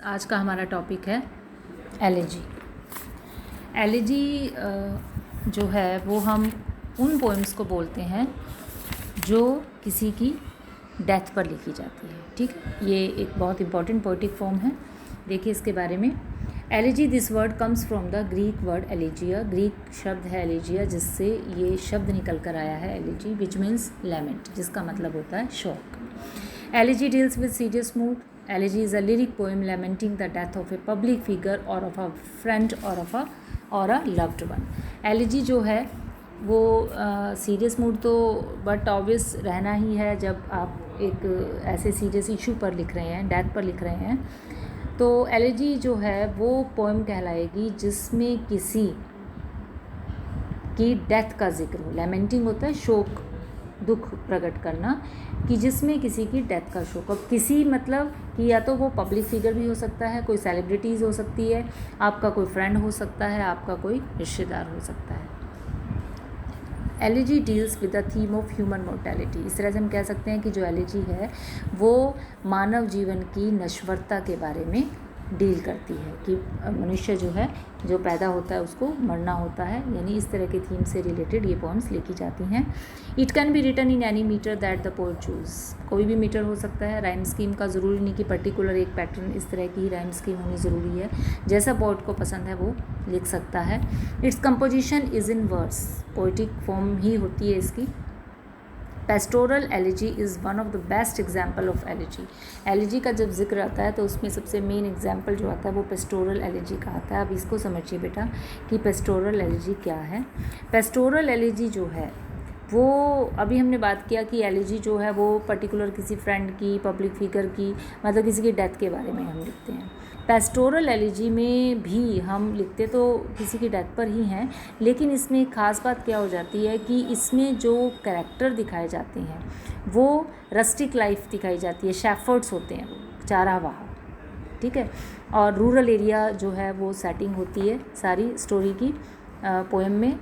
आज का हमारा टॉपिक है एलिजी। एलिजी जो है वो हम उन पोएम्स को बोलते हैं जो किसी की डेथ पर लिखी जाती है। ठीक है, ये एक बहुत इंपॉर्टेंट पोइटिक फॉर्म है। देखिए इसके बारे में। Elegy, this word comes from the Greek word elegeia. Greek शब्द है एलिजिया, जिससे ये शब्द निकल कर आया है एलिजी, विच मीन्स लैमेंट, जिसका मतलब होता है शोक। Elegy deals with serious mood. Elegy is a lyric poem lamenting the death of a public figure or of a friend or a loved one. Elegy जो है वो सीरियस मूड तो but obvious रहना ही है जब आप एक ऐसे सीरियस इशू पर लिख रहे हैं, डेथ पर लिख रहे हैं। तो एलिजी जो है वो पोएम कहलाएगी जिसमें किसी की डेथ का जिक्र हो। लैमेंटिंग होता है शोक, दुख प्रकट करना, कि जिसमें किसी की डेथ का शोक। अब किसी मतलब कि या तो वो पब्लिक फिगर भी हो सकता है, कोई सेलिब्रिटीज़ हो सकती है, आपका कोई फ्रेंड हो सकता है, आपका कोई रिश्तेदार हो सकता है। Elegy deals with the theme of human mortality. इस तरह से हम कह सकते हैं कि जो एलिजी है वो मानव जीवन की नश्वरता के बारे में डील करती है, कि मनुष्य जो है जो पैदा होता है उसको मरना होता है, यानी इस तरह के थीम से रिलेटेड ये पोएम्स लिखी जाती हैं। It can be written in any meter that the poet choose. कोई भी मीटर हो सकता है, राइम स्कीम का ज़रूरी नहीं कि पर्टिकुलर एक पैटर्न इस तरह की राइम स्कीम होनी ज़रूरी है। जैसा पोएट को पसंद है वो लिख सकता है। Its composition is in verse, poetic form ही होती है इसकी। Pastoral elegy is one of the best example of elegy. Elegy का जब जिक्र आता है तो उसमें सबसे मेन एग्जाम्पल जो आता है वो पेस्टोरल एलिजी का आता है। अब इसको समझिए बेटा कि पेस्टोरल एलिजी क्या है। पेस्टोरल एलिजी जो है वो अभी हमने बात किया कि एलिजी जो है वो पर्टिकुलर किसी फ्रेंड की, पब्लिक फिगर की, मतलब किसी की डेथ के बारे में हम लिखते हैं। पेस्टोरल एलिजी में भी हम लिखते तो किसी की डेथ पर ही हैं, लेकिन इसमें एक ख़ास बात क्या हो जाती है कि इसमें जो कैरेक्टर दिखाए जाते हैं वो रस्टिक लाइफ दिखाई जाती है। शेफर्ड्स होते हैं वो, चारावाह, ठीक है। और रूरल एरिया जो है वो सेटिंग होती है सारी स्टोरी की। पोएम में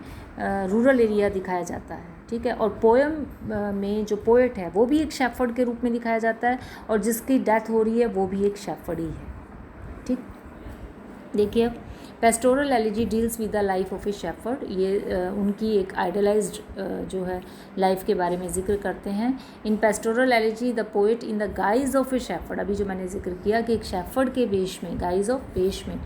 रूरल एरिया दिखाया जाता है, ठीक है। और पोएम में जो पोएट है वो भी एक शेफर्ड के रूप में दिखाया जाता है, और जिसकी डेथ हो रही है वो भी एक शेफर्ड ही है, ठीक। देखिए, pastoral elegy deals with the life of a shepherd. ये उनकी एक आइडलाइज्ड जो है लाइफ के बारे में जिक्र करते हैं। In pastoral elegy the poet in the guise of a shepherd, अभी जो मैंने जिक्र किया कि एक शेफर्ड के वेश में, गाइज ऑफ वेश में,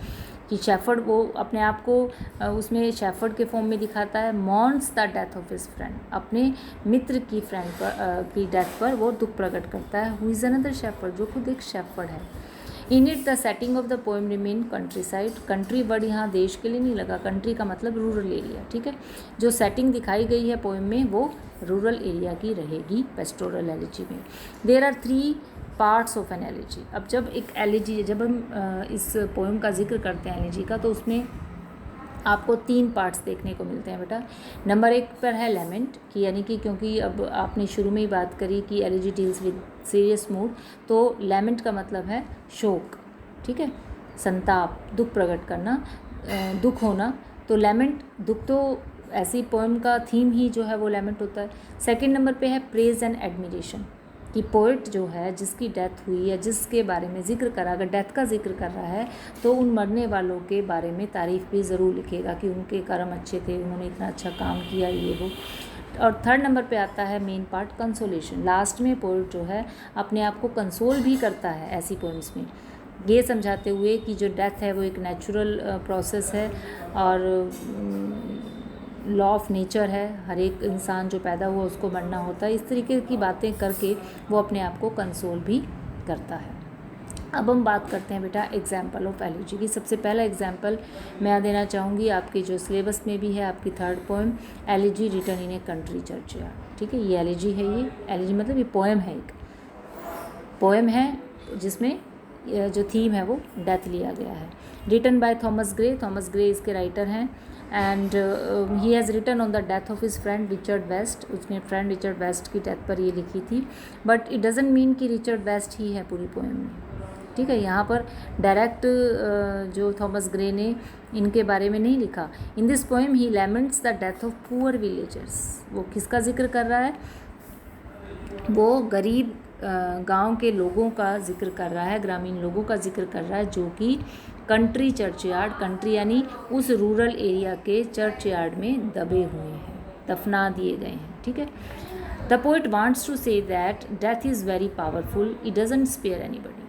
कि शेफर्ड वो अपने आप को उसमें शेफर्ड के फॉर्म में दिखाता है। Mourns the death of his friend, अपने मित्र की फ्रेंड पर की डेथ पर वो दुख प्रकट करता है। हु इज़ अनदर शेफर्ड, जो खुद एक शेफर्ड है। In it the setting of the poem remain country side. Country word यहाँ देश के लिए नहीं लगा, कंट्री का मतलब रूरल एरिया, ठीक है। जो सेटिंग दिखाई गई है पोएम में वो रूरल एरिया की रहेगी पेस्टोरल एलिजी में। There are 3 parts of an elegy. अब जब एक एलिजी, जब हम इस पोएम का जिक्र करते हैं एलिजी का, तो उसमें आपको 3 पार्ट्स देखने को मिलते हैं बेटा। नंबर 1 पर है लेमेंट, कि यानी कि क्योंकि अब आपने शुरू में ही बात करी कि elegy deals with serious mood, तो लेमेंट का मतलब है शोक, ठीक है, संताप, दुख प्रकट करना, दुख होना। तो लेमेंट, दुख, तो ऐसी पोएम का थीम ही जो है वो लेमेंट होता है। सेकंड नंबर पे है प्रेज एंड एडमिरेशन, कि पोइट जो है जिसकी डेथ हुई है, जिसके बारे में जिक्र करा, अगर डेथ का जिक्र कर रहा है तो उन मरने वालों के बारे में तारीफ़ भी ज़रूर लिखेगा कि उनके कर्म अच्छे थे, उन्होंने इतना अच्छा काम किया, ये वो। और थर्ड नंबर पे आता है मेन पार्ट कंसोलेशन। लास्ट में पोइट जो है अपने आप को कंसोल भी करता है ऐसी पोएम्स में, ये समझाते हुए कि जो डेथ है वो एक नेचुरल प्रोसेस है और लॉ ऑफ नेचर है, हर एक इंसान जो पैदा हुआ उसको मरना होता है। इस तरीके की बातें करके वो अपने आप को कंसोल भी करता है। अब हम बात करते हैं बेटा एग्जाम्पल ऑफ एलिजी की। सबसे पहला एग्जाम्पल मैं देना चाहूँगी, आपके जो सिलेबस में भी है, आपकी third poem elegy written in a country church, ठीक है। ये एलिजी है, ये एलिजी मतलब ये पोएम है, एक पोएम है जिसमें जो थीम है वो डेथ लिया गया है। Written by Thomas Gray, Thomas Gray इसके राइटर हैं। And he has written on the death of his friend Richard West. उसने फ्रेंड रिचर्ड वेस्ट की डेथ पर ये लिखी थी, बट इट डजंट मीन कि रिचर्ड वेस्ट ही है पूरी पोएम में, ठीक है। यहाँ पर डायरेक्ट जो थॉमस ग्रे ने इनके बारे में नहीं लिखा। In this poem he laments the death of poor villagers. वो किसका जिक्र कर रहा है? वो गरीब गांव के लोगों का जिक्र कर रहा है, ग्रामीण लोगों का जिक्र कर रहा है जो कि कंट्री चर्चयार्ड, कंट्री यानी उस रूरल एरिया के चर्चयार्ड में दबे हुए हैं, दफना दिए गए हैं। ठीक है। The poet wants to say that death is very powerful, it doesn't spare anybody.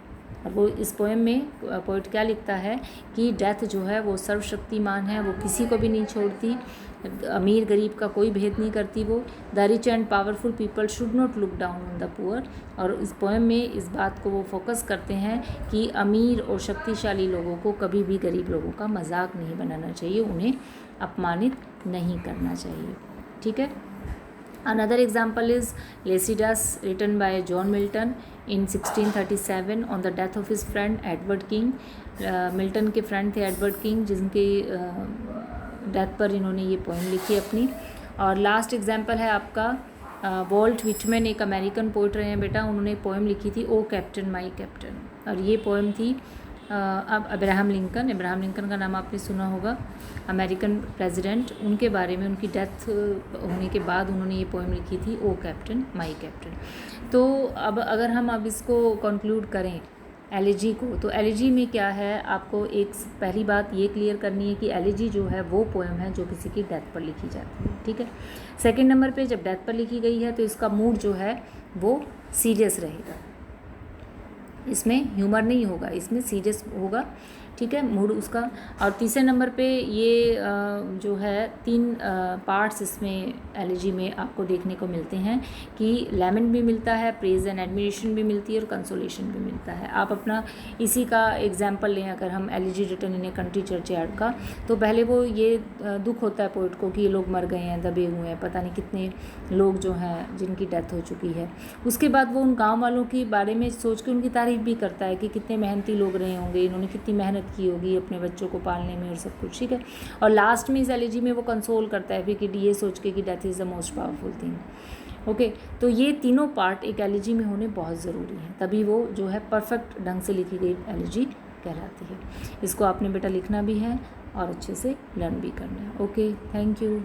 और वो इस पोएम में पोइट क्या लिखता है कि डेथ जो है वो सर्वशक्तिमान है, वो किसी को भी नहीं छोड़ती, अमीर गरीब का कोई भेद नहीं करती वो। The rich and powerful people should not look down on the poor. और इस पोएम में इस बात को वो फोकस करते हैं कि अमीर और शक्तिशाली लोगों को कभी भी गरीब लोगों का मजाक नहीं बनाना चाहिए, उन्हें अपमानित नहीं करना चाहिए। ठीक है। Another example is Lycidas, written by John Milton in 1637 on the death of his friend Edward King. Milton के फ्रेंड थे एडवर्ड किंग, जिनके डेथ पर इन्होंने ये पोएम लिखी अपनी। और लास्ट एग्जाम्पल है आपका वॉल्ट विटमैन, एक अमेरिकन पोइट रहे हैं बेटा, उन्होंने पोएम लिखी थी ओ कैप्टन माई कैप्टन। और ये पोएम थी अब अब्राहम लिंकन का नाम आपने सुना होगा, अमेरिकन प्रेसिडेंट, उनके बारे में, उनकी डेथ होने के बाद उन्होंने ये पोएम लिखी थी ओ कैप्टन माई कैप्टन। तो अब अगर हम अब इसको कंक्लूड करें एलिजी को, तो एलिजी में क्या है, आपको एक पहली बात ये क्लियर करनी है कि एलिजी जो है वो पोएम है जो किसी की डेथ पर लिखी जाती है। ठीक है। सेकेंड नंबर पे जब डेथ पर लिखी गई है तो इसका मूड जो है वो सीरियस रहेगा, इसमें ह्यूमर नहीं होगा, इसमें सीरियस होगा। ठीक है, मूड उसका। और तीसरे नंबर पे ये जो है 3 पार्ट्स इसमें एलिजी में आपको देखने को मिलते हैं कि लेमेंट भी मिलता है, प्रेज एंड एडमिरेशन भी मिलती है और कंसोलेशन भी मिलता है। आप अपना इसी का एग्जांपल लें, अगर हम elegy written in a country churchyard का, तो पहले वो ये दुख होता है पोइट को कि ये लोग मर गए हैं, दबे हुए हैं, पता नहीं कितने लोग जो हैं जिनकी डेथ हो चुकी है। उसके बाद वो उन गाँव वालों के बारे में सोच के उनकी तारीफ़ भी करता है कि कितने मेहनती लोग रहे होंगे, इन्होंने कितनी मेहनत की होगी अपने बच्चों को पालने में और सब कुछ। ठीक है। और लास्ट में इस एलिजी में वो कंसोल करता है फिर कि ये सोच के कि death is the most powerful thing. Okay, तो ये तीनों पार्ट एक एलिजी में होने बहुत ज़रूरी हैं, तभी वो जो है परफेक्ट ढंग से लिखी गई एलिजी कहलाती है। इसको आपने बेटा लिखना भी है और अच्छे से लर्न भी करना है। Okay, thank you.